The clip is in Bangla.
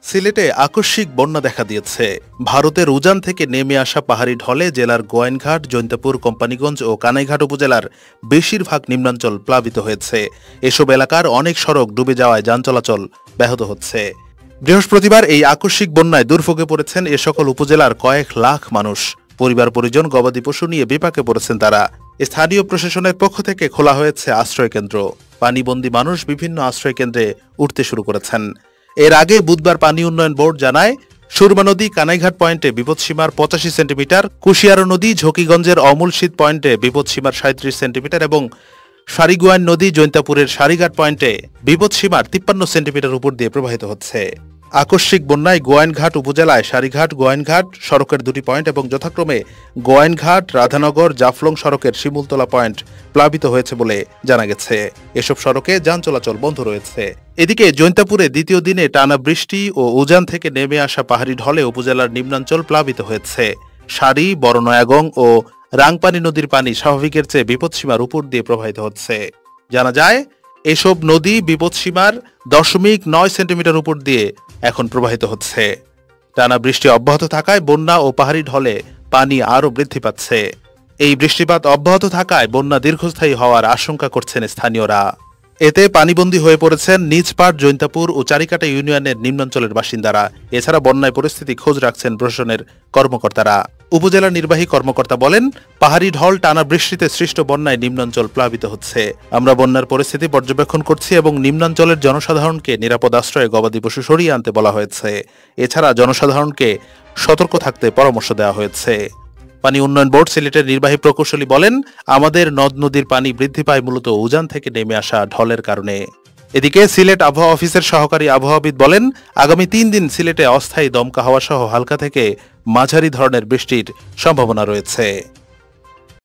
সিলেটে আকস্মিক বন্যা দেখা দিয়েছে। ভারতের উজান থেকে নেমে আসা পাহাড়ি ঢলে জেলার গোয়াইনঘাট, জৈন্তাপুর, কোম্পানীগঞ্জ ও কানাইঘাট উপজেলার বেশিরভাগ নিম্নাঞ্চল প্লাবিত হয়েছে। এসব এলাকার অনেক সড়ক ডুবে যাওয়ায় যান চলাচল ব্যাহত হচ্ছে। বৃহস্পতিবার এই আকস্মিক বন্যায় দুর্ভোগে পড়েছেন এ সকল উপজেলার কয়েক লাখ মানুষ। পরিবার পরিজন, গবাদি পশু নিয়ে বিপাকে পড়েছেন তারা। স্থানীয় প্রশাসনের পক্ষ থেকে খোলা হয়েছে আশ্রয়কেন্দ্র। পানিবন্দী মানুষ বিভিন্ন আশ্রয়কেন্দ্রে উঠতে শুরু করেছেন। এর আগে বুধবার পানি উন্নয়ন বোর্ড জানায়, সুরমা নদী কানাইঘাট পয়েন্টে বিপদসীমার 85 সেন্টিমিটার, কুশিয়ারা নদী ঝকিগঞ্জের অমূলশীত পয়েন্টে বিপদসীমার 37 সেন্টিমিটার এবং সারিগুয়াইন নদী জৈন্তাপুরের সারিঘাট পয়েন্টে বিপদসীমার 53 সেন্টিমিটার উপর দিয়ে প্রবাহিত হচ্ছে। আকস্মিক বন্যায় গোয়াইনঘাট উপজেলায় সারিঘাট গোয়াইনঘাট সড়কের দুটি পয়েন্ট এবং যথাক্রমে গোয়াইনঘাট রাধানগর জাফলং সড়কের শিমুলতলা পয়েন্ট প্লাবিত হয়েছে বলে জানা গেছে। এসব সড়কে যান চলাচল বন্ধ রয়েছে। এদিকে জৈন্তাপুরে দ্বিতীয় দিনে টানা বৃষ্টি ও উজান থেকে নেমে আসা পাহাড়ি ঢলে উপজেলার নিম্নাঞ্চল প্লাবিত হয়েছে। সারি, বড়নয়াগং ও রাংপানি নদীর পানি স্বাভাবিকের চেয়ে বিপদসীমার উপর দিয়ে প্রবাহিত হচ্ছে। জানা যায়, এসব নদী বিপদসীমার 0.9 সেন্টিমিটার উপর দিয়ে এখন প্রবাহিত হচ্ছে। টানা বৃষ্টি অব্যাহত থাকায় বন্যা ও পাহাড়ি ঢলে পানি আরও বৃদ্ধি পাচ্ছে। এই বৃষ্টিপাত অব্যাহত থাকায় বন্যা দীর্ঘস্থায়ী হওয়ার আশঙ্কা করছেন স্থানীয়রা। এতে পানিবন্দী হয়ে পড়েছেন নিজপাট, জৈন্তাপুর ও চারিকাটা ইউনিয়নের নিম্নাঞ্চলের বাসিন্দারা। এছাড়া বন্যায় পরিস্থিতি খোঁজ রাখছেন প্রশাসনের কর্মকর্তারা। উপজেলা নির্বাহী কর্মকর্তা বলেন, পাহাড়ি ঢল টানা বৃষ্টিতে সৃষ্ট বন্যায় নিম্নাঞ্চল প্লাবিত হচ্ছে। আমরা বন্যার পরিস্থিতি পর্যবেক্ষণ করছি এবং নিম্নাঞ্চলের জনসাধারণকে নিরাপদ আশ্রয়ে গবাদি পশু সরিয়ে আনতে বলা হয়েছে। এছাড়া জনসাধারণকে সতর্ক থাকতে পরামর্শ দেওয়া হয়েছে। পানি উন্নয়ন বোর্ড সিলেটের নির্বাহী প্রকৌশলী বলেন, আমাদের নদ নদীর পানি বৃদ্ধি পায় মূলত উজান থেকে নেমে আসা ঢলের কারণে। এদিকে সিলেট আবহাওয়া অফিসের সহকারী আবহাওয়াবিদ বলেন, আগামী 3 দিন সিলেটে অস্থায়ী দমকা হাওয়া সহ হালকা থেকে মাঝারি ধরনের বৃষ্টির সম্ভাবনা রয়েছে।